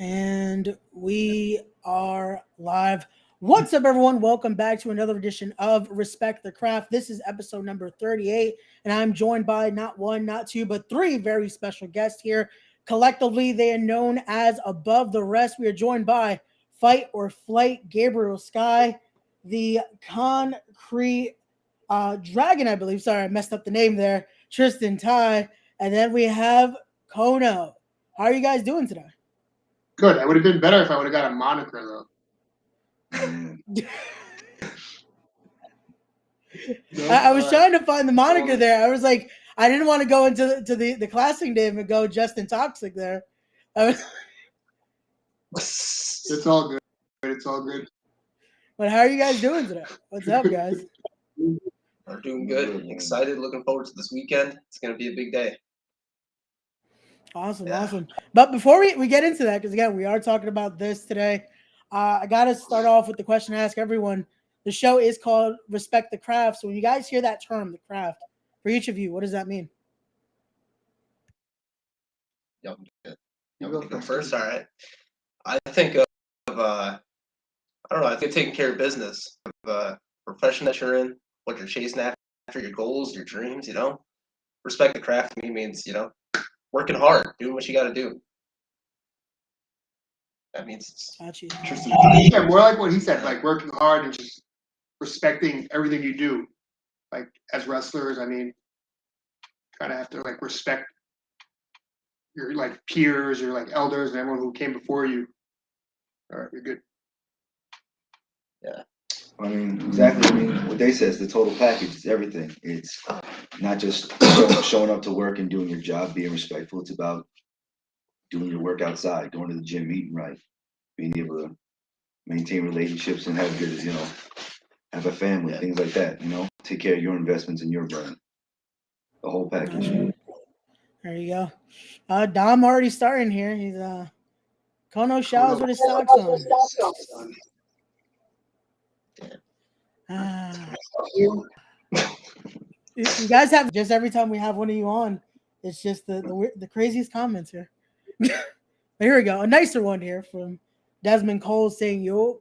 And we are live. What's up, everyone? Welcome back to another edition of Respect the Craft. This is episode number 38, and I'm joined by not one, not two, but three very special guests here. Collectively, they are known as Above the Rest. We are joined by Fight or Flight Gabriel Skye, the Concrete Dragon, I believe. Sorry, I messed up the name there. Tristen Ty, and then we have Cono. How are you guys doing today? Good. It would have been better if I would have got a moniker, though. I was trying to find the moniker there. I was like, I didn't want to go into the classic name and go Justin Toxic there. It's all good. It's all good. But how are you guys doing today? What's up, guys? We're doing good. Excited. Looking forward to this weekend. It's going to be a big day. Awesome. But before we get into that, because again, we are talking about this today, I got to start off with the question I ask everyone. The show is called Respect the Craft. So when you guys hear that term, the craft, for each of you, what does that mean? Yep. You go first. All right. I think of I don't know. I think taking care of business, profession that you're in, what you're chasing after, your goals, your dreams. Respect the craft to me means working hard, doing what you got to do. That means interesting. Yeah, more like what he said, like working hard and just respecting everything you do. Like as wrestlers, I mean, kind of have to like respect your like peers, your like elders, and everyone who came before you. All right, you're good. Yeah. I mean, exactly. I mean, what they say is the total package. It's everything. It's not just showing up to work and doing your job, being respectful. It's about doing your work outside, going to the gym, eating right, being able to maintain relationships and have good, have a family, things like that. Take care of your investments in your brand. The whole package. There you go. Dom already starting here. He's Cono showers with his socks on. You guys have just every time we have one of you on, it's just the craziest comments here. Here we go. A nicer one here from Desmond Cole saying yo.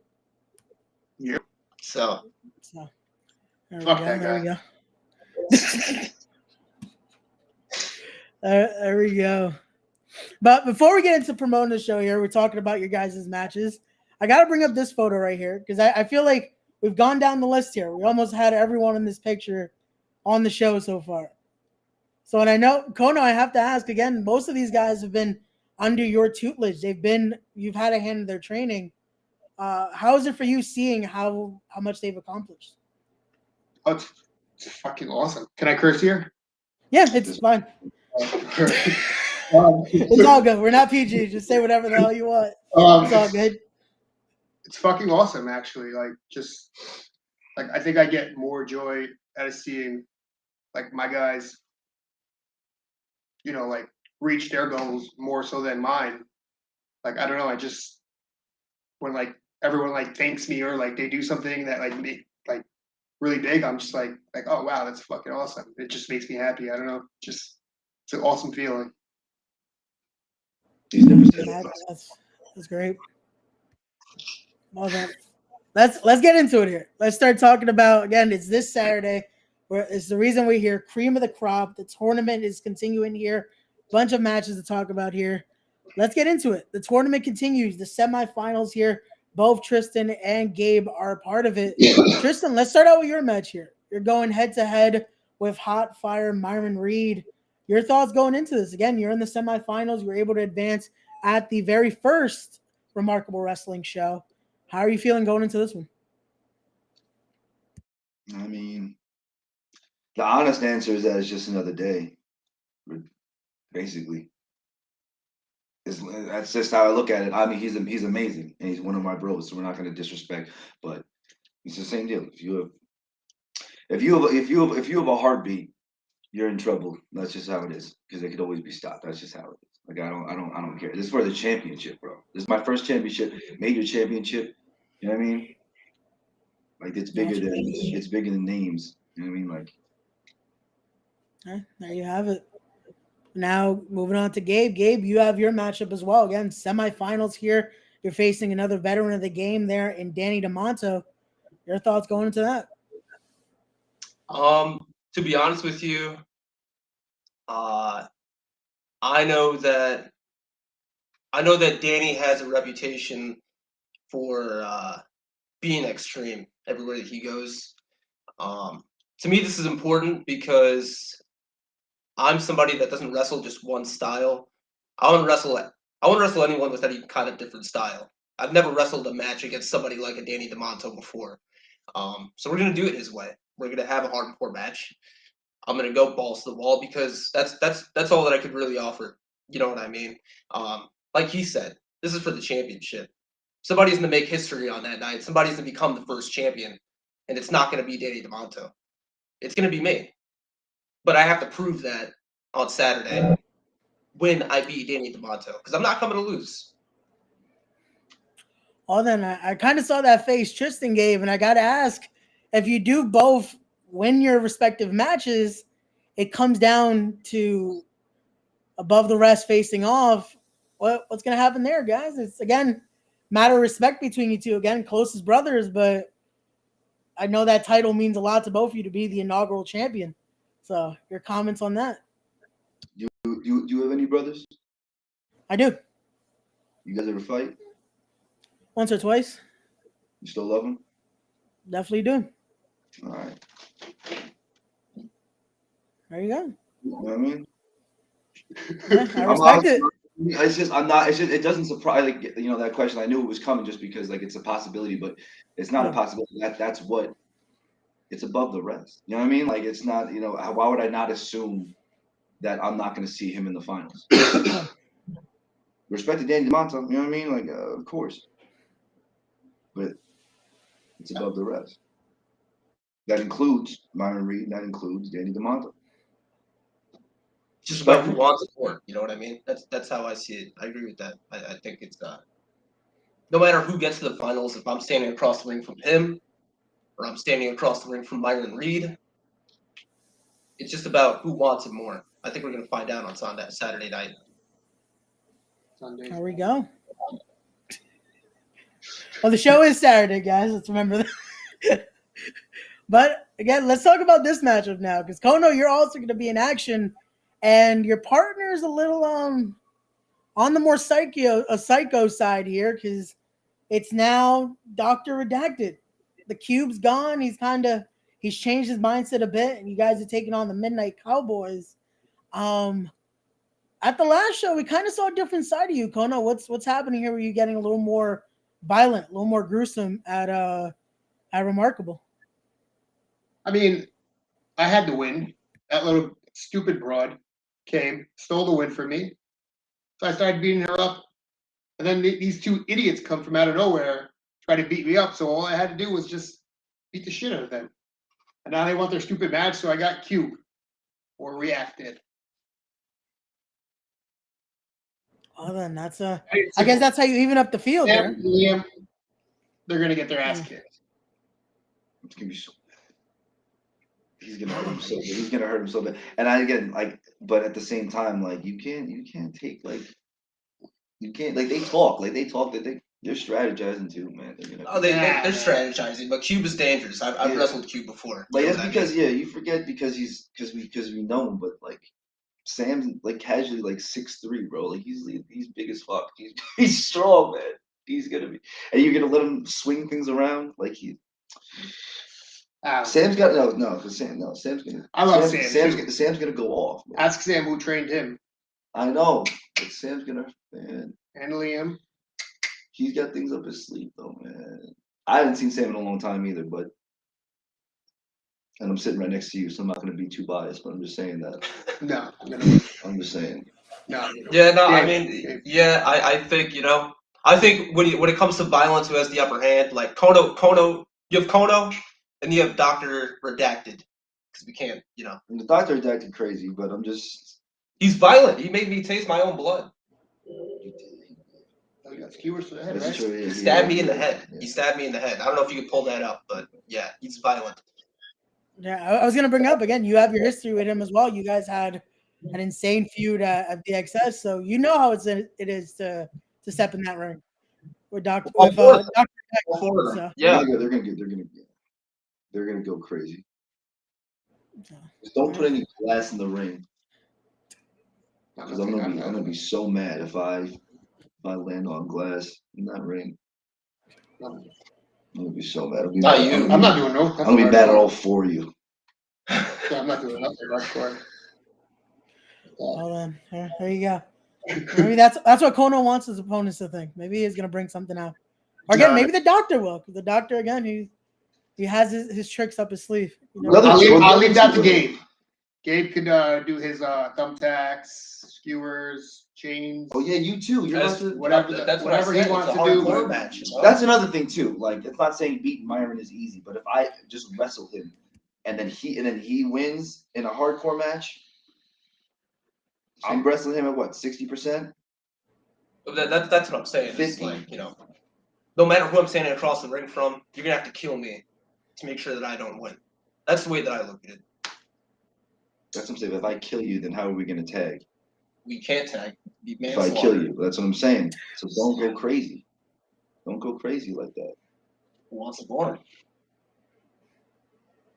Yep. So there we go. There we go. There we go. But before we get into promoting the show here, we're talking about your guys' matches. I got to bring up this photo right here because I feel like we've gone down the list here. We almost had everyone in this picture on the show so far. So, and I know, Cono, I have to ask again, most of these guys have been under your tutelage. You've had a hand in their training. How is it for you seeing how much they've accomplished? Oh, it's fucking awesome. Can I curse here? Yeah, it's fine. It's all good. We're not PG. Just say whatever the hell you want. It's all good. It's fucking awesome, actually. I think I get more joy out of seeing like my guys, like reach their goals more so than mine. Like I don't know, I just when like everyone like thanks me or like they do something that like make like really big, I'm just like oh wow, that's fucking awesome. It just makes me happy. I don't know, just it's an awesome feeling. That's great. Well then, let's get into it here. Let's start talking about again. It's this Saturday. Where it's the reason we're here. Cream of the crop. The tournament is continuing here. Bunch of matches to talk about here. Let's get into it. The tournament continues. The semifinals here. Both Tristen and Gabe are a part of it. Tristen, let's start out with your match here. You're going head to head with Hot Fire Myron Reed. Your thoughts going into this? Again, you're in the semifinals. You were able to advance at the very first Remarkable Wrestling show. How are you feeling going into this one? I mean, the honest answer is that it's just another day, basically. That's just how I look at it. I mean, he's amazing, and he's one of my bros, so we're not going to disrespect. But it's the same deal. If you have a heartbeat, you're in trouble. That's just how it is, because it could always be stopped. That's just how it is. Like I don't care. This is for the championship, bro. This is my first championship, major championship. You know what I mean? Like it's bigger than names. You know what I mean? Like, There you have it. Now moving on to Gabe. Gabe, you have your matchup as well. Again, semifinals here. You're facing another veteran of the game there in Danny DeMonto. Your thoughts going into that? To be honest with you, I know that Danny has a reputation for being extreme everywhere that he goes. To me, this is important because I'm somebody that doesn't wrestle just one style. I want to wrestle anyone with any kind of different style. I've never wrestled a match against somebody like a Danny DeMonto before. So we're gonna do it his way. We're gonna have a hardcore match. I'm gonna go balls to the wall because that's all that I could really offer. You know what I mean? Like he said, this is for the championship. Somebody's gonna make history on that night. Somebody's gonna become the first champion, and it's not gonna be Danny DeMonto. It's gonna be me. But I have to prove that on Saturday when I beat Danny DeMonto because I'm not coming to lose. Well, then I kind of saw that face Tristen gave, and I got to ask, if you do both win your respective matches, it comes down to above the rest facing off. What's going to happen there, guys? It's, again, matter of respect between you two. Again, closest brothers, but I know that title means a lot to both of you to be the inaugural champion. So your comments on that? Do you have any brothers? I do. You guys ever fight? Once or twice. You still love them? Definitely do. All right. There you go. You know what I mean? Yeah, I respect it. It's just I'm not. It's just it doesn't surprise. Like, you know, that question. I knew it was coming just because like it's a possibility, but it's not a possibility. That's what. It's above the rest. You know what I mean? Like it's not. You know, why would I not assume that I'm not going to see him in the finals? Respect to Danny DeMonto. You know what I mean? Like of course, but it's above the rest. That includes Myron Reed. That includes Danny DeMonto. It's just about who wants it more. You know what I mean? That's how I see it. I agree with that. I think it's no matter who gets to the finals, if I'm standing across the ring from him or I'm standing across the ring from Myron Reed, it's just about who wants it more. I think we're gonna find out on Saturday night. There we go. Well, the show is Saturday, guys. Let's remember that. But again, let's talk about this matchup now, because Cono, you're also going to be in action, and your partner is a little on the more psycho side here, because it's now Dr. Redacted. The cube's gone. He's changed his mindset a bit, and you guys are taking on the Midnight Cowboys. At the last show, we kind of saw a different side of you, Cono. What's happening here? Were you getting a little more violent, a little more gruesome at Remarkable? I mean, I had to win. That little stupid broad came, stole the win from me. So I started beating her up. And then these two idiots come from out of nowhere, try to beat me up. So all I had to do was just beat the shit out of them. And now they want their stupid match, so I got Cube. Or reacted. Well, then that's I guess that's how you even up the field there. Liam, they're going to get their ass kicked. It's going to be so He's gonna hurt him so bad. He's gonna hurt him so bad. And I again like, but at the same time, like you can't take like you can't like they talk that they're strategizing too, man. They're strategizing, but Cube is dangerous. I've wrestled Cube before. Like that's because you forget because we know him, but like Sam's like casually like 6'3", bro. Like he's big as fuck. He's strong, man. He's gonna be, and you're gonna let him swing things around like he. Sam's got Sam's gonna. I love Sam. Sam's gonna go off. Man. Ask Sam who trained him. I know, but Sam's gonna. Man. And Liam. He's got things up his sleeve, though, man. I haven't seen Sam in a long time either, but. And I'm sitting right next to you, so I'm not gonna be too biased, but I'm just saying that. No, I'm just saying. No. Yeah, no. I mean, yeah. I think I think when it comes to violence, who has the upper hand? Like Cono. You have Cono. And you have Dr. Redacted, because we can't, And the Dr. Redacted crazy, but I'm just. He's violent. He made me taste my own blood. He got skewers to the head, right? He stabbed me in the head. Yeah. He stabbed me in the head. I don't know if you could pull that up, but yeah, he's violent. Yeah, I was going to bring up, again, you have your history with him as well. You guys had an insane feud at DXS. So you know how it is to step in that ring with Dr. All Dr. four of them. So, Yeah. They're gonna go crazy. so, Just don't put any glass in the ring, because I'm Nothing. gonna be so mad if I land on glass in that ring. I'm gonna be so mad. Not you. I'm not doing no. I'm gonna be mad at all four of you. Yeah, I'm not doing nothing hardcore. hold on. There you go. Maybe that's what Cono wants his opponents to think. Maybe he's gonna bring something out. Or again, maybe the doctor will. The doctor again, he has his tricks up his sleeve. You know? I'll leave that to Gabe. Gabe could do his thumbtacks, skewers, chains. Oh yeah, you too. You're about to whatever he wants to do. But match, you know? That's another thing too. Like, it's not saying beating Myron is easy, but if I just wrestle him and then he wins in a hardcore match, I'm wrestling him at what, 60%? That's what I'm saying. It's like, no matter who I'm standing across the ring from, you're gonna have to kill me to make sure that I don't win. That's the way that I look at it. That's what I'm saying. If I kill you, then how are we gonna tag? We can't tag. If I kill you, that's what I'm saying. So don't go crazy. Don't go crazy like that. Who wants a boring?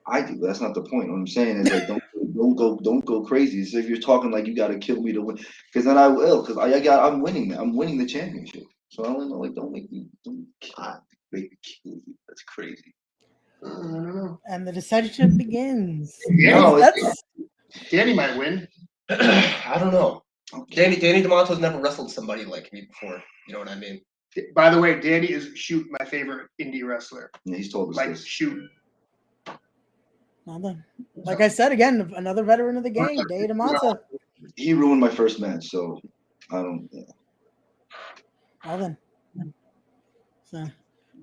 I do, but that's not the point. What I'm saying is, like, don't go crazy. So if you're talking like you gotta kill me to win, because then I will, because I'm winning. I'm winning the championship. So I don't know, like, don't make me kill you. That's crazy. And the dissension begins. Yeah, No, Danny might win. I don't know. Danny DeMonto's never wrestled somebody like me before. You know what I mean? By the way, Danny is Shoot, my favorite indie wrestler. Yeah, he's told us Like this. Shoot. Like I said again, another veteran of the game, Danny DeMonto. He ruined my first match, so I don't. Yeah. Well then, so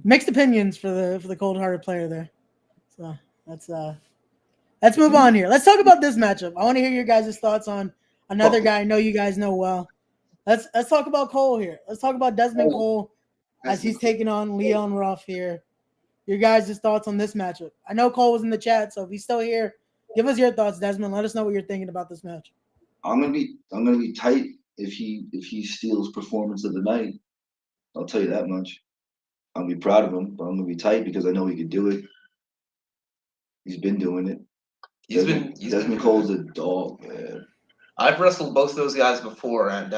mixed opinions for the cold-hearted player there. So let's move on here. Let's talk about this matchup. I want to hear your guys' thoughts on another guy I know you guys know well. Let's talk about Cole here. Let's talk about Desmond Cole as he's taking on Leon Ruff here. Your guys' thoughts on this matchup. I know Cole was in the chat, so if he's still here, give us your thoughts, Desmond. Let us know what you're thinking about this match. I'm gonna be tight if he steals performance of the night. I'll tell you that much. I'll be proud of him, but I'm gonna be tight because I know he can do it. He's been doing it. Desmond Cole's a dog, man. I've wrestled both of those guys before, and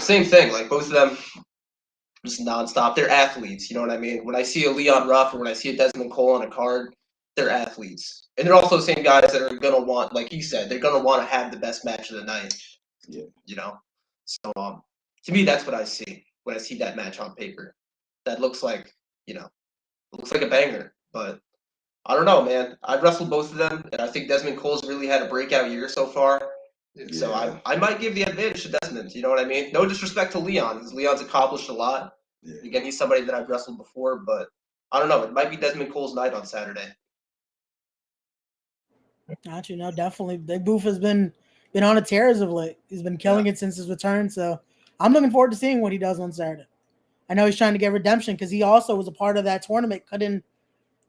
same thing. Like, both of them, just nonstop. They're athletes. You know what I mean? When I see a Leon Ruff or when I see a Desmond Cole on a card, they're athletes, and they're also the same guys that are gonna want, like you said, they're gonna want to have the best match of the night. Yeah. You know. So to me, that's what I see when I see that match on paper. That looks like a banger, but I don't know, man. I've wrestled both of them, and I think Desmond Cole's really had a breakout year so far. Yeah. So I might give the advantage to Desmond. You know what I mean? No disrespect to Leon, because Leon's accomplished a lot. Yeah. Again, he's somebody that I've wrestled before, but I don't know. It might be Desmond Cole's night on Saturday. Gotcha. No, definitely. Big Boof has been on a tear as of late. He's been killing it since his return. So I'm looking forward to seeing what he does on Saturday. I know he's trying to get redemption because he also was a part of that tournament. Couldn't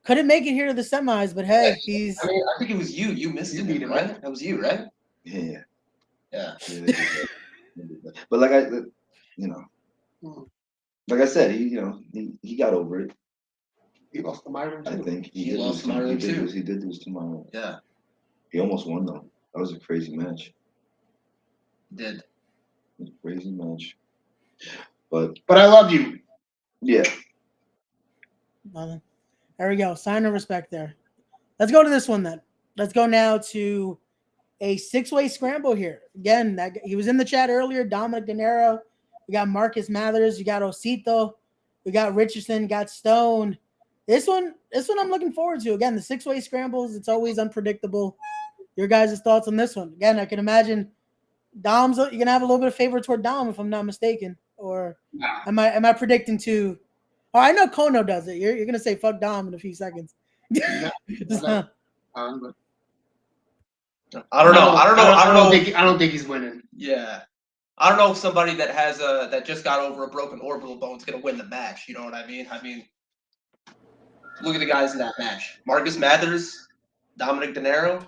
make it here to the semis, but hey, he's. I think it was you. You missed it, beat him, right? That was you, right? Yeah. Yeah. But like I said, he got over it. He lost to Myron too. I think He lost to Myron too. He did lose to Myron. Yeah. He almost won though. That was a crazy match. Did. It was a crazy match. But I love you. Yeah. There we go. Sign of respect there. Let's go to this one then. Let's go now to a 6-way scramble here. Again, he was in the chat earlier. Dominic De Niro. We got Marcus Mathers. You got Osito. We got Richardson. Got Stone. This one I'm looking forward to. Again, the 6-way scrambles. It's always unpredictable. Your guys' thoughts on this one? Again, I can imagine Dom's. You're gonna have a little bit of favor toward Dom, if I'm not mistaken. Or am I predicting too? Oh, I know Cono does it. You're gonna say fuck Dom in a few seconds. But I don't know. I don't think he's winning. Yeah. I don't know if somebody that has that just got over a broken orbital bone is gonna win the match. You know what I mean? Look at the guys in that match: Marcus Mathers, Dominic De Niro.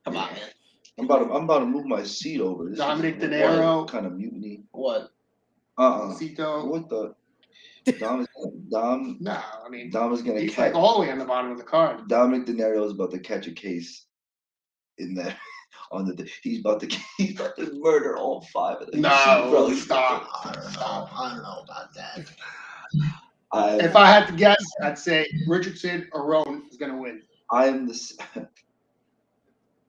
Come on, man. I'm about to move my seat over. This Dominic De is Niro. kind of mutiny. What? Cito. What the? Dom is No, I mean, Dom is gonna he's catch. like all the way on the bottom of the card. Dominic De Niro is about to catch a case in that on the. He's about to murder all 5 of them. No, stop. I don't know about that. If I had to guess, I'd say Richardson or Roan is gonna win. I am the.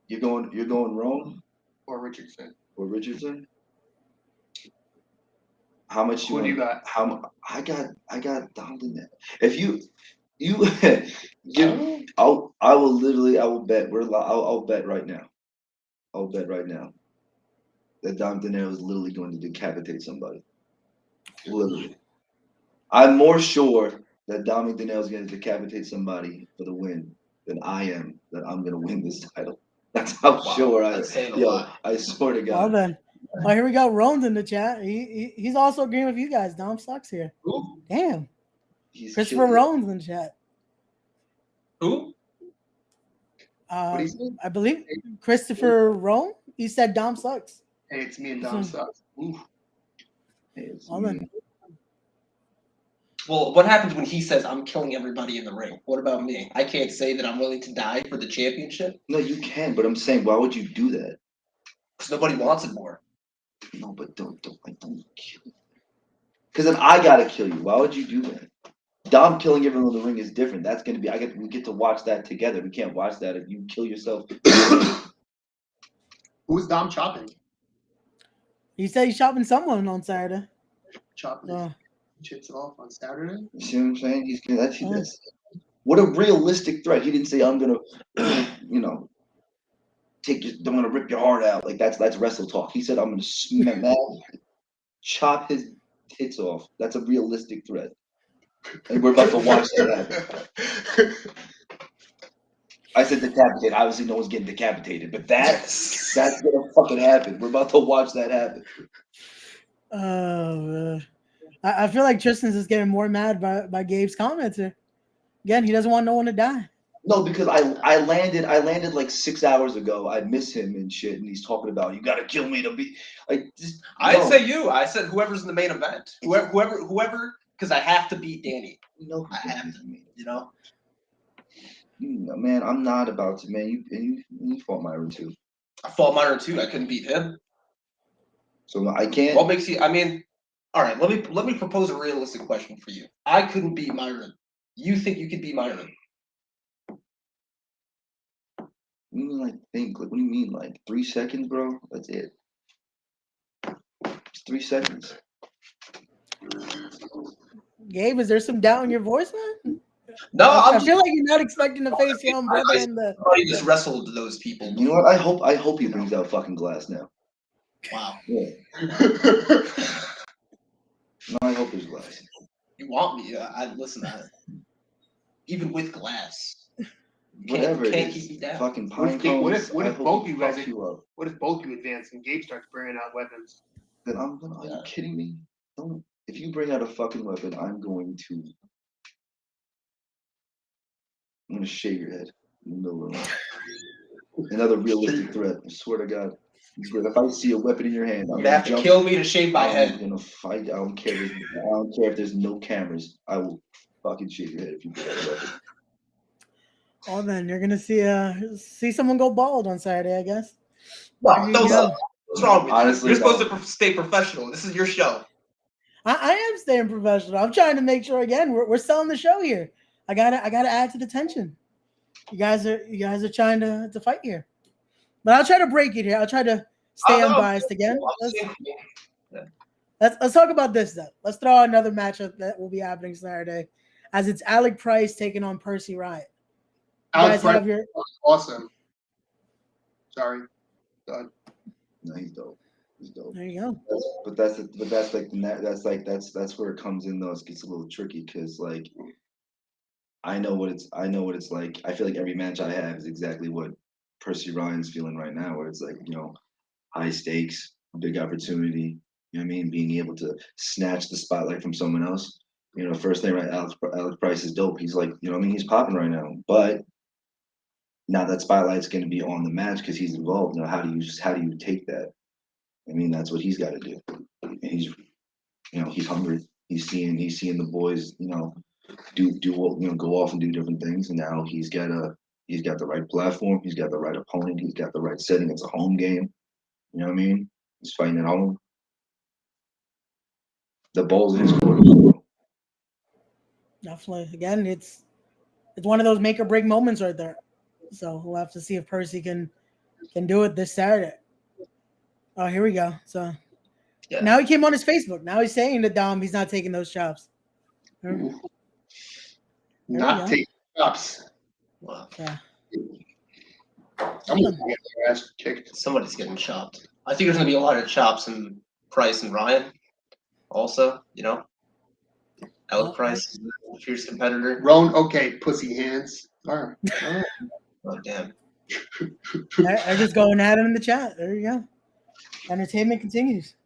You're going Roan Or Richardson. or Richardson. How much Who do you got? I got Dom De Niro. If you I will bet I'll bet right now. I'll bet right now that Dom De Niro is literally going to decapitate somebody. Literally. I'm more sure that Dominic De Niro is going to decapitate somebody for the win than I am that I'm going to win this title. That's how sure I am. I swear to God. Well then. Oh, here we go. Roan's in the chat. He's also agreeing with you guys. Dom sucks here. Who? Damn. He's Christopher Roan's in the chat. Who? I believe Christopher Roan. He said Dom sucks. Hey, it's me and Dom sucks. Ooh. Well then. Well, what happens when he says I'm killing everybody in the ring? What about me? I can't say that I'm willing to die for the championship. No, you can, but I'm saying, why would you do that? Because nobody wants it more. No, but don't kill you. Because then I gotta kill you. Why would you do that? Dom killing everyone in the ring is different. That's gonna be we get to watch that together. We can't watch that if you kill yourself. Who's Dom chopping? He said he's shopping someone on Saturday. Chopping his chits off on Saturday? You see what I'm saying? He's that's what a realistic threat. He didn't say I'm gonna I'm gonna rip your heart out. Like that's wrestle talk. He said I'm gonna chop his tits off. That's a realistic threat. And we're about to watch that happen. I said decapitate. Obviously, no one's getting decapitated, but that's gonna fucking happen. We're about to watch that happen. I feel like Tristan's just getting more mad by Gabe's comments here. Again, he doesn't want no one to die. No, because I landed like 6 hours ago. I miss him and shit, and he's talking about you gotta kill me to be like. I didn't say you. I said whoever's in the main event. Whoever, because I have to beat Danny. I have to, you know. Man, I'm not about to. Man, you fought Myron too. I fought Myron too. I couldn't beat him. So I can't. What makes you? I mean, all right. Let me propose a realistic question for you. I couldn't beat Myron. You think you could beat Myron? What do you mean, like, think? Like, what do you mean, like 3 seconds, bro? That's it. It's 3 seconds. Gabe, is there some doubt in your voice, man? No, I feel like you're not expecting to face your own brother in the. I just wrestled those people. You know what? I hope he brings out fucking glass now. Wow. Yeah. No, I hope there's glass. You want me? I listen. Even with glass. Whatever it can't is, keep me down. fucking pine cones. What if both you guys? Up. What if both you advance and Gabe starts bringing out weapons? Then are you kidding me? Don't. If you bring out a fucking weapon, I'm going to shave your head in the middle of the room. Another realistic threat. I swear to God. If I see a weapon in your hand, You're gonna have to kill me to shave my head. I'm gonna fight. I don't care. I don't care if there's no cameras. I will fucking shave your head if you bring out a weapon. Oh, then you're gonna see someone go bald on Saturday, I guess. No, what's wrong with Honestly, you? You're supposed to stay professional. This is your show. I am staying professional. I'm trying to make sure again we're selling the show here. I gotta add to the tension. You guys are trying to fight here, but I'll try to break it here. I'll try to stay unbiased again. Let's talk about this then. Let's throw out another matchup that will be happening Saturday, as it's Alec Price taking on Percy Riot. Alex Price awesome. Sorry. No, he's dope. He's dope. There you go. That's where it comes in though. It gets a little tricky because like I know what it's like. I feel like every match I have is exactly what Percy Ryan's feeling right now, where it's like, high stakes, big opportunity. You know what I mean? Being able to snatch the spotlight from someone else. First thing, right? Alex Price is dope. He's like, he's popping right now. But now that spotlight's going to be on the match because he's involved. Now, how do you take that? I mean, that's what he's got to do. And he's hungry. He's seeing the boys, do what, go off and do different things. And now he's got the right platform. He's got the right opponent. He's got the right setting. It's a home game. You know what I mean? He's fighting at home. The ball's in his court. Definitely. Again, it's one of those make or break moments right there. So we'll have to see if Percy can do it this Saturday. Oh, here we go. So now he came on his Facebook. Now he's saying to Dom he's not taking those chops. Not taking chops. Wow. Yeah. Someone's getting their ass kicked. Somebody's getting chopped. I think there's going to be a lot of chops in Price and Ryan also, Alec Price is a fierce competitor. Roan, okay, pussy hands. All right. Oh, damn. I just going at him in the chat. There you go. Entertainment continues.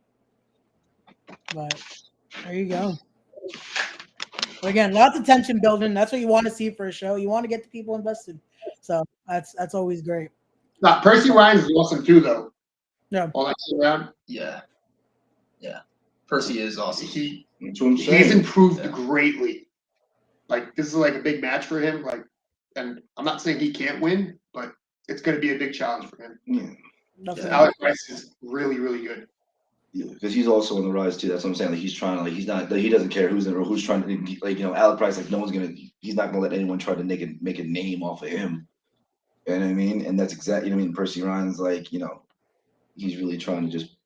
But there you go. But again, lots of tension building. That's what you want to see for a show. You want to get the people invested. So that's always great. Now, Percy Ryan's awesome too, though. Yeah. All that shit around. Yeah. Percy is awesome. That's what I'm saying. He's improved greatly. Like, this is like a big match for him. Like, and I'm not saying he can't win, but it's going to be a big challenge for him. Yeah. Alec Price is really, really good. Yeah, because he's also on the rise too. That's what I'm saying. Like he's trying to, he doesn't care who's in or who's trying to, Alec Price. Like he's not gonna let anyone try to make a name off of him. You know what I mean? And that's exactly, Percy Ryan's like, he's really trying to just,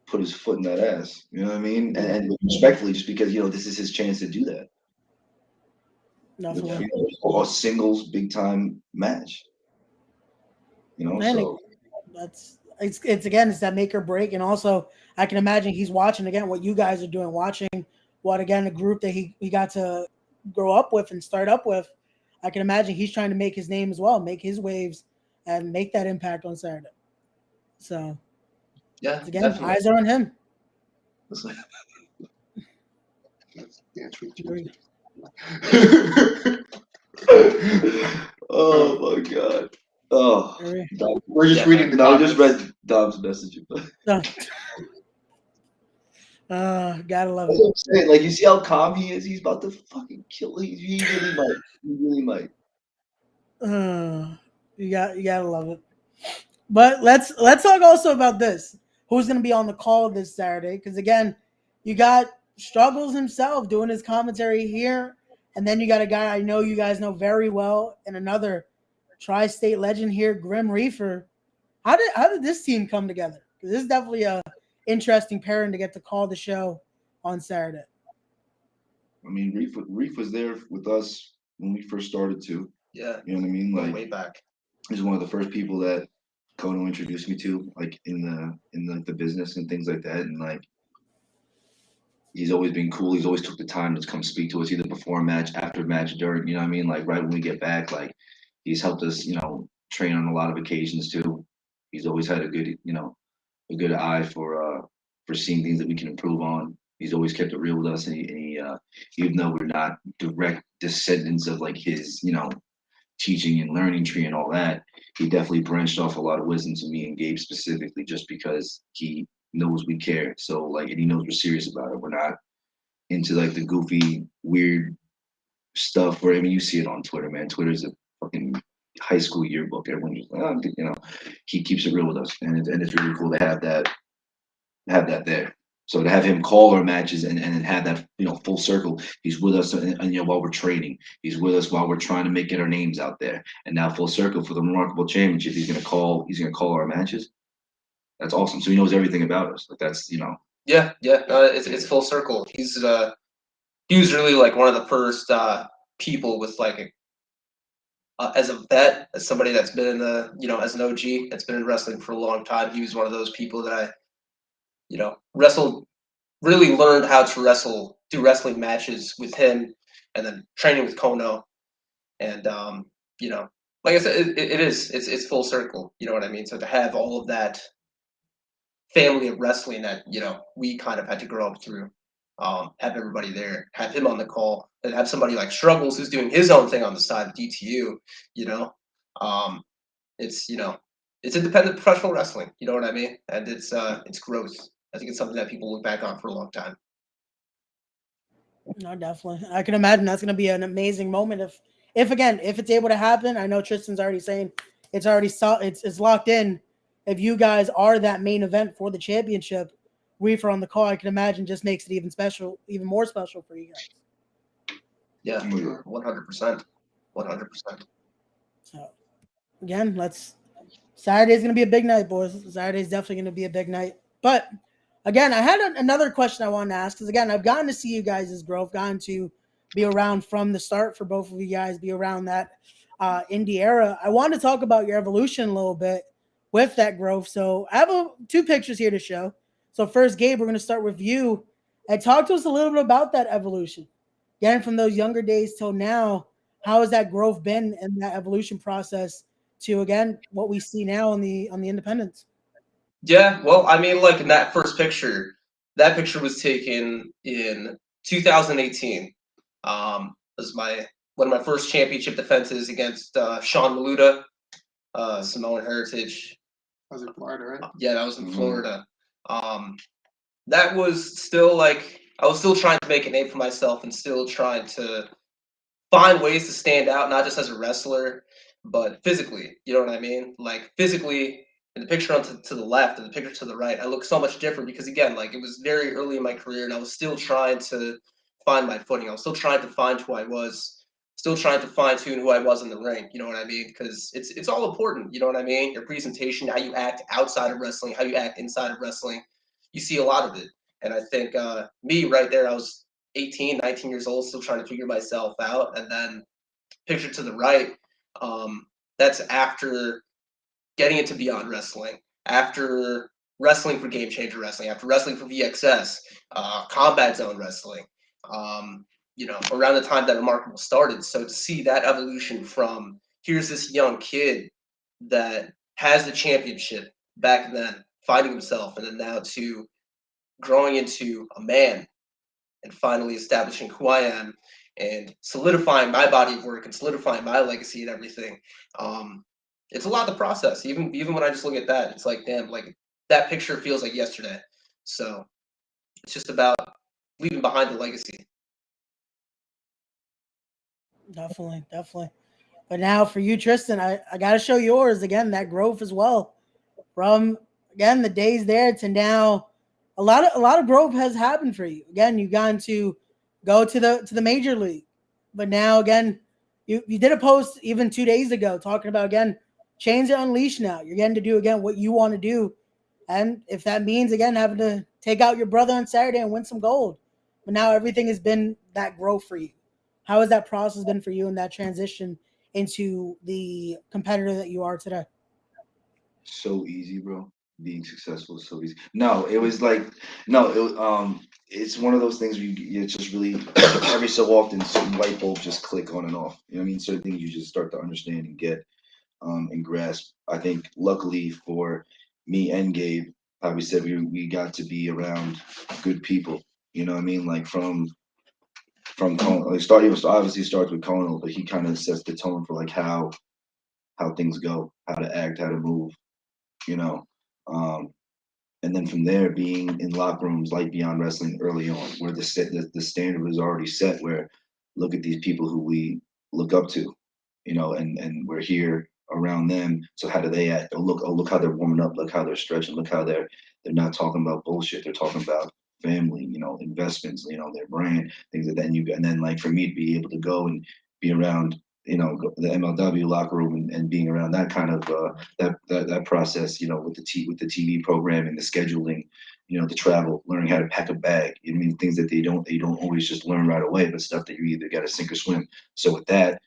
put his foot in that ass. You know what I mean? And respectfully, just because this is his chance to do that. Definitely. A singles big time match. So it's again, it's that make or break. And also I can imagine he's watching again what you guys are doing, watching what again a group that he got to grow up with and start up with. I can imagine he's trying to make his name as well, make his waves and make that impact on Saturday. So yeah, again, definitely. eyes are on him. Oh my god. Oh, we're just reading the comments. I just read Dom's message. Gotta love it. Saying, like, you see how calm he is? He's about to fucking kill. He really might. You gotta love it. But let's talk also about this. Who's gonna be on the call this Saturday? Because again, you got Struggles himself doing his commentary here, and then you got a guy I know you guys know very well, and another tri-state legend here, Grim Reefer. How did this team come together? Because this is definitely a interesting pairing to get to call the show on Saturday. I mean, Reef was there with us when we first started too. Yeah. You know what I mean? Like way back. He's one of the first people that Cono introduced me to, like in the business and things like that. And like he's always been cool. He's always took the time to come speak to us either before a match, after a match, during, you know what I mean? Like right when we get back, like he's helped us, train on a lot of occasions too. He's always had a good eye for seeing things that we can improve on. He's always kept it real with us, and he even though we're not direct descendants of like his, teaching and learning tree and all that, he definitely branched off a lot of wisdom to me and Gabe specifically, just because he knows we care. So like, and he knows we're serious about it. We're not into like the goofy, weird stuff where, I mean, you see it on Twitter, man. Twitter's a fucking high school yearbook. Everyone just, he keeps it real with us, and it's really cool to have that there. So to have him call our matches and have that, full circle, he's with us and while we're training, he's with us while we're trying to get our names out there, and now full circle for the Remarkable Championship, he's gonna call our matches. That's awesome. So he knows everything about us. Like that's Yeah. It's full circle. He was really like one of the first people with like as a vet, as somebody that's been in the as an OG that's been in wrestling for a long time. He was one of those people that I really learned how to do wrestling matches with him, and then training with Cono, and like I said, it's full circle. You know what I mean? So to have all of that family of wrestling that we kind of had to grow up through, have everybody there, have him on the call, and have somebody like Struggles who's doing his own thing on the side of DTU, you know. It's, you know, it's independent professional wrestling, you know what I mean? And it's growth. I think it's something that people look back on for a long time. No, definitely. I can imagine that's going to be an amazing moment if it's able to happen. I know Tristan's already saying it's locked in. If you guys are that main event for the championship, Reefer on the call, I can imagine just makes it even more special for you guys. Yeah, 100%. 100%. So again, Saturday's going to be a big night, boys. Saturday's definitely going to be a big night. But again, I had another question I wanted to ask because, again, I've gotten to see you guys' growth, gotten to be around from the start for both of you guys, be around that indie era. I want to talk about your evolution a little bit with that growth. So I have two pictures here to show. So first, Gabe, we're going to start with you and talk to us a little bit about that evolution. Getting from those younger days till now, how has that growth been in that evolution process to, again, what we see now on the independents? Yeah, well, I mean, like in that first picture, that picture was taken in 2018. Was one of my first championship defenses against Sean Maluda, Samoan heritage. That was in Florida, right? Yeah, that was in Florida. That was still like I was still trying to make a name for myself and still trying to find ways to stand out, not just as a wrestler, but physically. You know what I mean? Like physically, in the picture to the left and the picture to the right, I look so much different because again, like it was very early in my career and I was still trying to find my footing. I was still trying to find who I was, still trying to fine tune who I was in the ring. You know what I mean? Because it's all important. You know what I mean? Your presentation, how you act outside of wrestling, how you act inside of wrestling. You see a lot of it. And I think me right there, I was 18, 19 years old, still trying to figure myself out. And then picture to the right, that's after getting into Beyond Wrestling, after wrestling for Game Changer Wrestling, after wrestling for VXS, Combat Zone Wrestling, you know, around the time that Remarkable started. So to see that evolution from here's this young kid that has the championship back then, fighting himself, and then now to growing into a man and finally establishing who I am and solidifying my body of work and solidifying my legacy and everything. It's a lot to process. Even when I just look at that, it's like, damn, like that picture feels like yesterday. So it's just about leaving behind the legacy. Definitely. But now for you, Tristan, I got to show yours again, that growth as well. From, again, the days there to now, a lot of growth has happened for you. Again, you've gotten to go to the major league. But now, again, you did a post even 2 days ago talking about, again, Chains are unleashed now. You're getting to do, again, what you want to do. And if that means, again, having to take out your brother on Saturday and win some gold. But now everything has been that growth for you. How has that process been for you in that transition into the competitor that you are today? So easy, bro. Being successful is so easy. No, it was like it's one of those things where you just really every so often certain light bulbs just click on and off. You know what I mean? Certain things you just start to understand and get and grasp. I think luckily for me and Gabe, how we said we got to be around good people. You know what I mean? Like from Cono, it obviously starts with Cono, but he kind of sets the tone for like how things go, how to act, how to move, you know. And then from there, being in locker rooms like Beyond Wrestling early on, where the standard was already set, where look at these people who we look up to, you know, and we're here around them. So how do they act? Look how they're warming up, look how they're stretching, look how they're not talking about bullshit. They're talking about family, you know, investments, you know, their brand, things like that. And then like for me to be able to go and be around, you know, the MLW locker room and being around that kind of that process, you know, with the TV program and the scheduling, you know, the travel, learning how to pack a bag. You know, I mean, things that they don't always just learn right away, but stuff that you either got to sink or swim. So with that,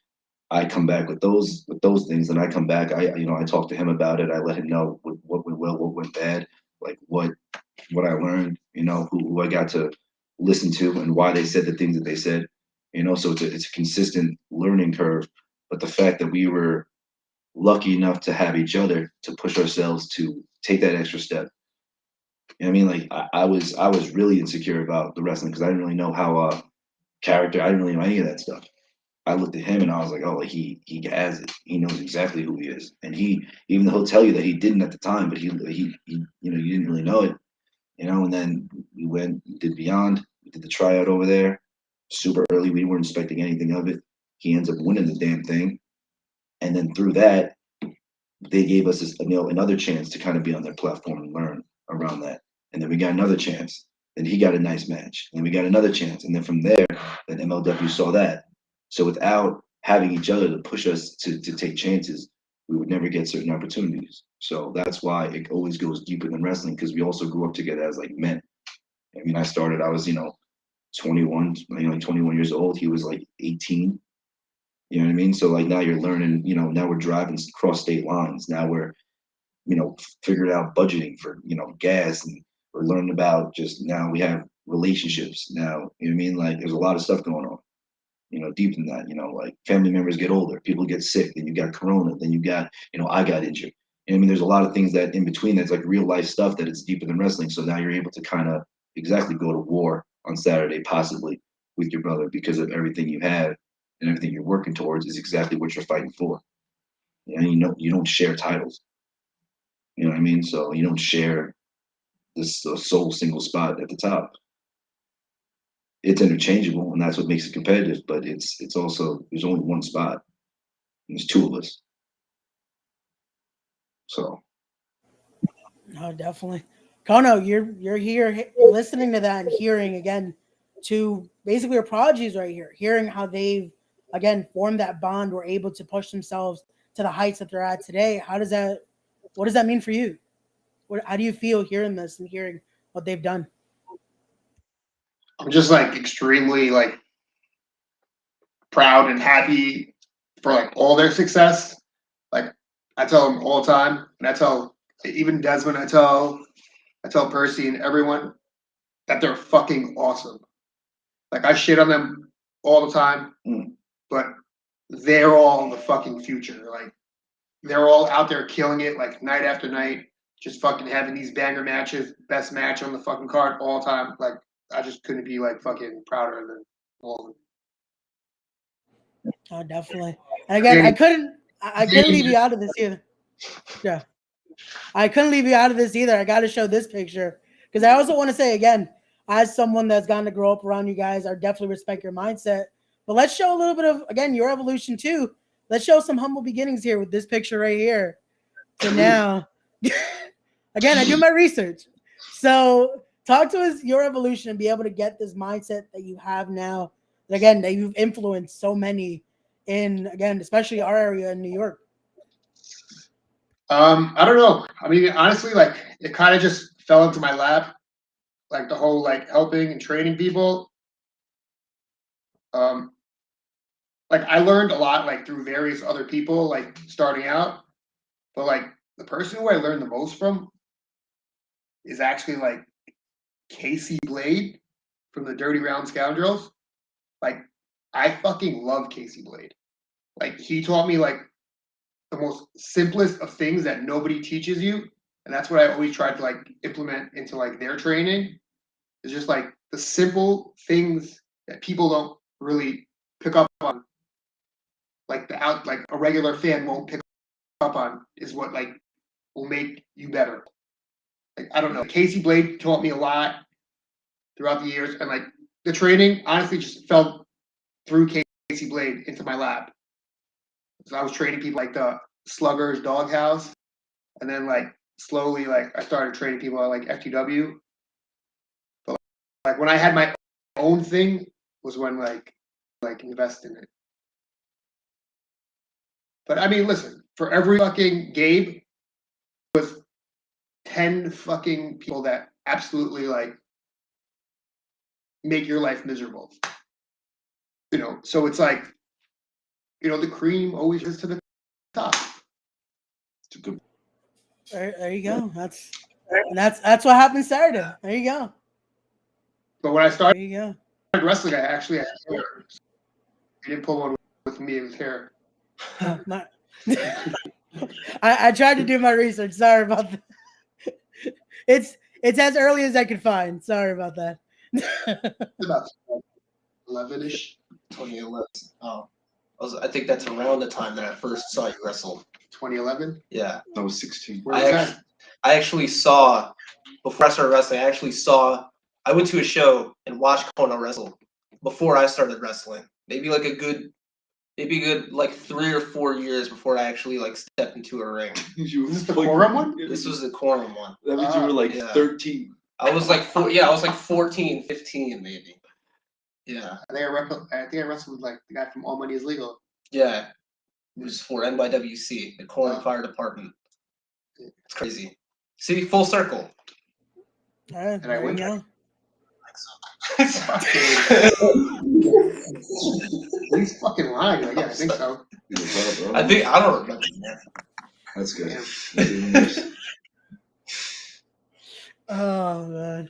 I come back with those things, and I come back. I talk to him about it. I let him know what went well, what went bad, like what I learned. You know, who I got to listen to, and why they said the things that they said. You know, so it's a consistent learning curve. But the fact that we were lucky enough to have each other to push ourselves to take that extra step, You know what I mean? Like I was really insecure about the wrestling because I didn't really know how character. I didn't really know any of that stuff. I looked at him and I was like, oh, like he has it. He knows exactly who he is, and he, even though he'll tell you that he didn't at the time, but he you know, you didn't really know it, you know. And then we went, we did Beyond, we did the tryout over there, super early. We weren't expecting anything of it. He ends up winning the damn thing, and then through that, they gave us this, you know, another chance to kind of be on their platform and learn around that. And then we got another chance. Then he got a nice match. And we got another chance. And then from there, then MLW saw that. So without having each other to push us to take chances, we would never get certain opportunities. So that's why it always goes deeper than wrestling, because we also grew up together as like men. I mean, I was, you know, 21, you know, 21 years old. He was like 18. You know what I mean? So like now you're learning, you know, now we're driving across state lines. Now we're, you know, figuring out budgeting for, you know, gas, and we're learning about just, now we have relationships now. You know what I mean? Like there's a lot of stuff going on, you know, deep in that, you know, like family members get older, people get sick, then you got Corona, then you got, you know, I got injured. You know what I mean? There's a lot of things that in between that's like real life stuff that it's deeper than wrestling. So now you're able to kind of exactly go to war on Saturday, possibly with your brother, because of everything you have and everything you're working towards is exactly what you're fighting for. And you know, you don't share titles. You know what I mean? So you don't share this sole single spot at the top. It's interchangeable, and that's what makes it competitive. But it's also, there's only one spot, and there's two of us. So No, definitely. Cono, you're here listening to that and hearing again to basically your prodigies right here, hearing how they've again formed that bond, were able to push themselves to the heights that they're at today. What does that mean for you? How do you feel hearing this and hearing what they've done? I'm just like extremely like proud and happy for like all their success. Like I tell them all the time, and I tell even Desmond, I tell Percy and everyone that they're fucking awesome. Like I shit on them all the time, but they're all the fucking future. Like they're all out there killing it, like night after night, just fucking having these banger matches, best match on the fucking card all the time. Like I just couldn't be like fucking prouder than all of them. Oh, definitely. And again, I couldn't leave you out of this either. Yeah. I couldn't leave you out of this either. I got to show this picture because I also want to say again, as someone that's gotten to grow up around you guys, I definitely respect your mindset. But let's show a little bit of, again, your evolution too. Let's show some humble beginnings here with this picture right here to now. Again, I do my research. So talk to us your evolution and be able to get this mindset that you have now. And again, that you've influenced so many in, again, especially our area in New York. I don't know. I mean, honestly, like it kind of just fell into my lap, like the whole like helping and training people. Like I learned a lot like through various other people, like starting out. But like the person who I learned the most from is actually like Casey Blade from the Dirty Round Scoundrels. Like I fucking love Casey Blade. Like he taught me like the most simplest of things that nobody teaches you, and that's what I always tried to like implement into like their training. It's just like the simple things that people don't really pick up on, like like a regular fan won't pick up on, is what like will make you better. Like I don't know, Casey Blade taught me a lot throughout the years, and like the training honestly just fell through Casey Blade into my lap. So I was training people like the Sluggers Doghouse, and then like slowly like I started training people at like FTW. But like when I had my own thing was when like invest in it. But I mean, listen, for every fucking Gabe was 10 fucking people that absolutely like make your life miserable. You know, so it's like, you know, the cream always is to the top. it's a good. There you go. That's what happened Saturday. There you go. But when I started There you go. wrestling, I actually had hair. He didn't pull one with me, it was hair. Oh, I tried to do my research. Sorry about that. It's as early as I could find. Sorry about that. About 11-ish. 2011. Oh, I think that's around the time that I first saw you wrestle. 2011. Yeah. I was 16. Where was that? I actually saw, before I started wrestling, I went to a show and watched Cono wrestle before I started wrestling. Maybe a good like 3 or 4 years before I actually like stepped into a ring. Is this the Quorum one? This was the Quorum one. That means you were like Yeah. 13. I was like 14, 15 maybe. Yeah. I think I wrestled with like the guy from All Money Is Legal. Yeah. It was for NYWC, the Quorum Fire Department. It's crazy. See, full circle. All right, And I went. now. He's fucking lying. Like, yeah, I think so. I don't remember. Man. That's good. Oh man.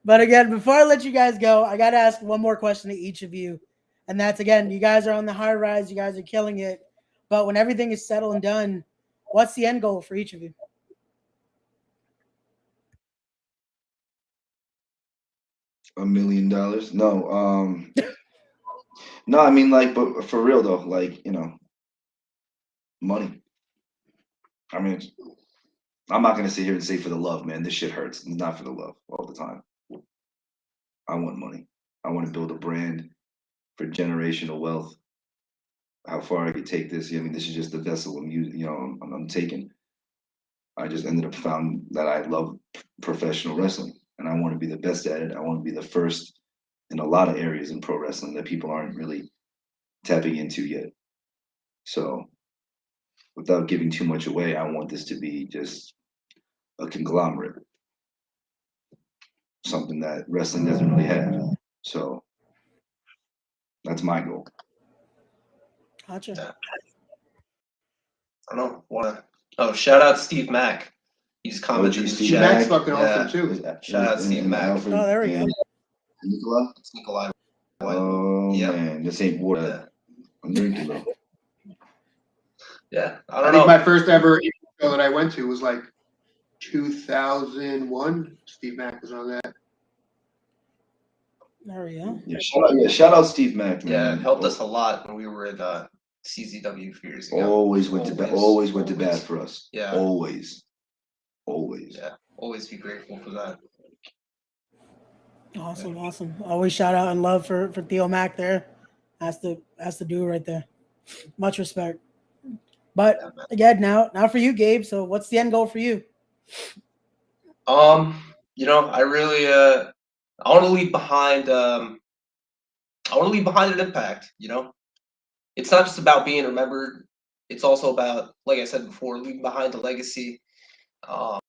But again, before I let you guys go, I gotta ask one more question to each of you. And that's again, you guys are on the high rise, you guys are killing it. But when everything is settled and done, what's the end goal for each of you? $1 million? No, no, I mean like, but for real though, like, money. I mean, I'm not gonna sit here and say for the love, man. This shit hurts. It's not for the love all the time. I want money. I want to build a brand for generational wealth. How far I could take this? I mean, this is just the vessel I'm using. I'm taking. I just ended up found that I love professional wrestling, and I want to be the best at it. I want to be the first in a lot of areas in pro wrestling that people aren't really tapping into yet. So, without giving too much away, I want this to be just a conglomerate, something that wrestling doesn't really have. So, that's my goal. Gotcha. Yeah. I don't know. Shout out Steve Mack. He's commented in the Steve chat. Mack's fucking awesome too. Shout out Steve Mack. Alfred, Oh, there we go. Nicola? It's Nikolai. Oh Yep. man, this ain't water. Yeah. I'm drinking though. Yeah, I I don't think know. my first ever show that I went to was like 2001. Steve Mack was on that. There we go. Shout out Steve Mack, man. Yeah, it helped us a lot when we were at CZW a few years ago. Always went to bat for us. Yeah. Always. Yeah, always be grateful for that. Awesome. Always shout out and love for Theo Mack there. That's the dude right there. Much respect. But again, now for you, Gabe. So what's the end goal for you? I really I want to leave behind an impact, It's not just about being remembered. It's also about, like I said before, leaving behind a legacy. I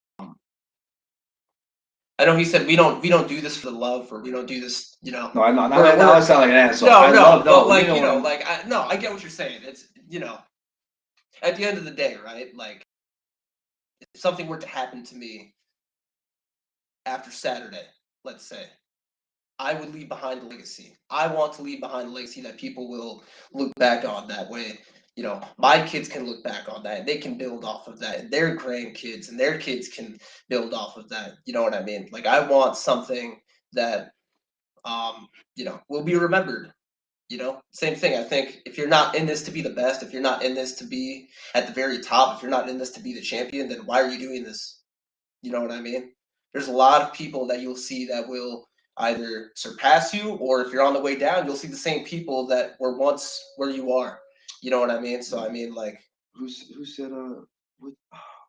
know he said we don't do this for the love, or we don't do this, No, I know. Now I sound like an asshole. I get what you're saying. It's at the end of the day, right? Like, if something were to happen to me after Saturday, let's say, I would leave behind a legacy. I want to leave behind a legacy that people will look back on that way. My kids can look back on that. They can build off of that. And their grandkids and their kids can build off of that. You know what I mean? Like, I want something that, will be remembered. Same thing. I think if you're not in this to be the best, if you're not in this to be at the very top, if you're not in this to be the champion, then why are you doing this? You know what I mean? There's a lot of people that you'll see that will either surpass you, or if you're on the way down, you'll see the same people that were once where you are. You know what I mean? So I mean, like, who said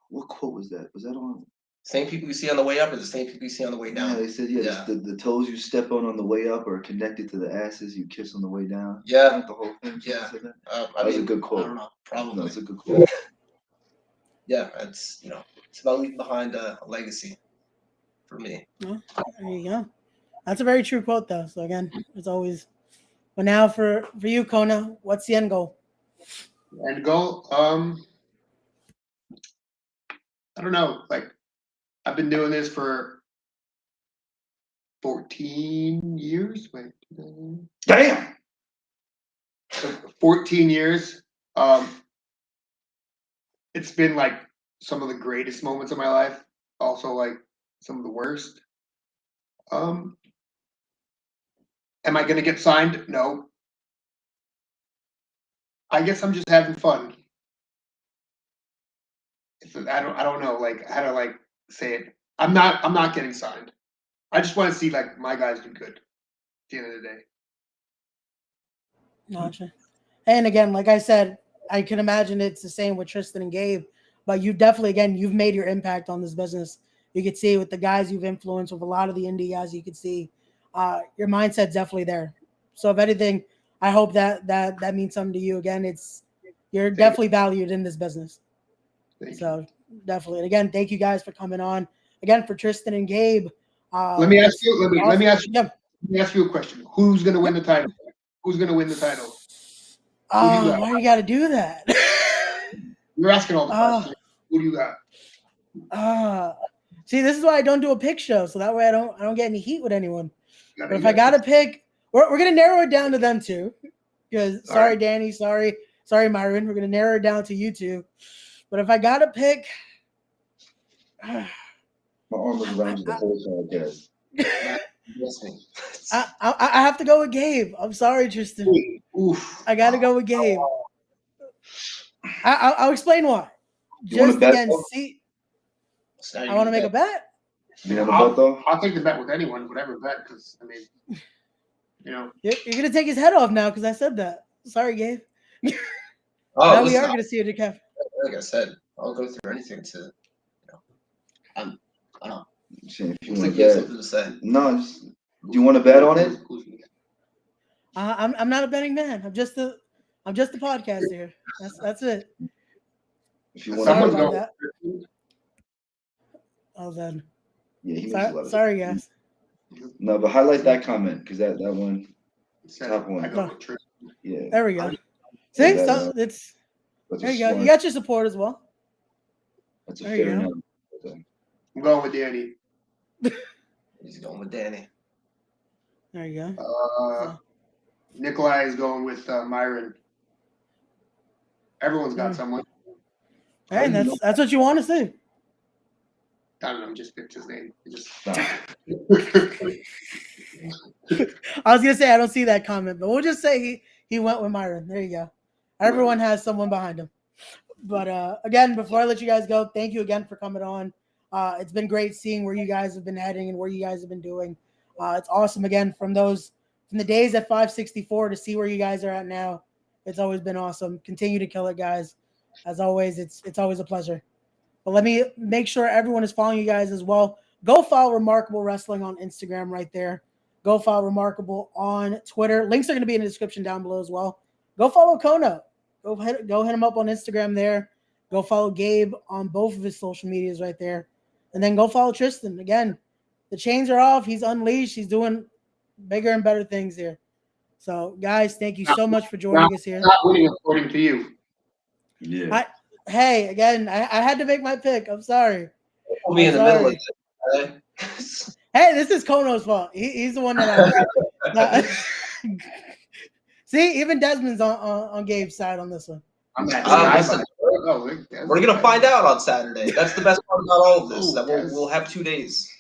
what quote was that? Was that on? Same people you see on the way up, or the same people you see on the way down? Yeah, they said the toes you step on the way up are connected to the asses you kiss on the way down. Yeah. The whole thing. Yeah. That was a good quote. I don't know. Probably. No, it's a good quote. Yeah, it's it's about leaving behind a legacy for me. Well, there you go. That's a very true quote, though. So again, it's always. But now for you, Cono, what's the end goal? End goal? I don't know. Like, I've been doing this for 14 years. Wait. Damn. 14 years. It's been like some of the greatest moments of my life. Also, like some of the worst. Am I gonna get signed? No. I guess I'm just having fun. I don't know like how to like say it. I'm not getting signed. I just want to see like my guys do good at the end of the day. Gotcha. And again, like I said, I can imagine it's the same with Tristen and Gabe, but you definitely, again, you've made your impact on this business. You could see with the guys you've influenced, with a lot of the indie guys, you could see your mindset's definitely there. So if anything, I hope that means something to you. Again, you're definitely valued in this business. So definitely. And again, thank you guys for coming on. Again, for Tristen and Gabe. Let me ask you a question. Who's gonna win the title? Who's gonna win the title? Why you gotta do that? You're asking all the questions. Who do you got? See, this is why I don't do a pick show, so that way I don't get any heat with anyone. But if I gotta pick, we're gonna narrow it down to them two. Because sorry, Danny, sorry, Myron. We're gonna narrow it down to you two. But if I gotta pick, My arm was around you the whole podcast. I have to go with Gabe. I'm sorry, Tristen. Oof. I gotta go with Gabe. I'll explain why. Just again, see. I want to make a bet. You have a bet though? I'll take the bet with anyone, whatever bet, because I mean, you know. You're gonna take his head off now because I said that. Sorry, Gabe. Now we are gonna see it in Kev. Like I said, I'll go through anything to, I don't know. If you Looks want like you have to something to say. no, do you want to bet on it? I'm not a betting man. I'm just a podcaster here. That's it. If you want Someone's to going. that. Oh, then. yeah, he makes a lot of Sorry, guys. No, but highlight that comment because that one, top one. Yeah. There we go. See, that, so it's that's there a you go. smart, You got your support as well. That's a there you fair go. number. I'm going with Danny. He's going with Danny. There you go. Nikolai is going with Myron. Everyone's got someone. Hey, and that's what you want to see. I don't know. Just picked his name. I was gonna say I don't see that comment, but we'll just say he went with Myron. There you go. Everyone has someone behind him. But again, before I let you guys go, thank you again for coming on. It's been great seeing where you guys have been heading and where you guys have been doing. It's awesome again from the days at 564 to see where you guys are at now. It's always been awesome. Continue to kill it, guys. As always, it's always a pleasure. But let me make sure everyone is following you guys as well. Go follow Remarkable Wrestling on Instagram right there. Go follow Remarkable on Twitter. Links are going to be in the description down below as well. Go follow Cono. Go hit him up on Instagram there. Go follow Gabe on both of his social medias right there. And then go follow Tristen. Again, the chains are off. He's unleashed. He's doing bigger and better things here. So, guys, thank you so much for joining us here. Not winning according to you. Yeah. Hey, again, I had to make my pick. I'm sorry. We'll be in the middle of it. Hey, this is Kono's fault. He's the one that See, even Desmond's on Gabe's side on this one. We're gonna find out on Saturday. That's the best part about all of this. That we'll have 2 days.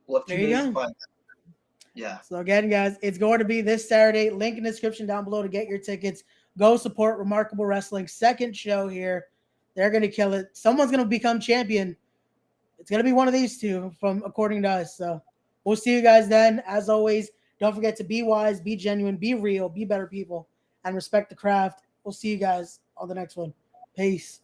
We'll have 2 days to find out. Yeah. So again, guys, it's going to be this Saturday. Link in the description down below to get your tickets. Go support Remarkable Wrestling. Second show here. They're going to kill it. Someone's going to become champion. It's going to be one of these two, according to us. So we'll see you guys then. As always, don't forget to be wise, be genuine, be real, be better people, and respect the craft. We'll see you guys on the next one. Peace.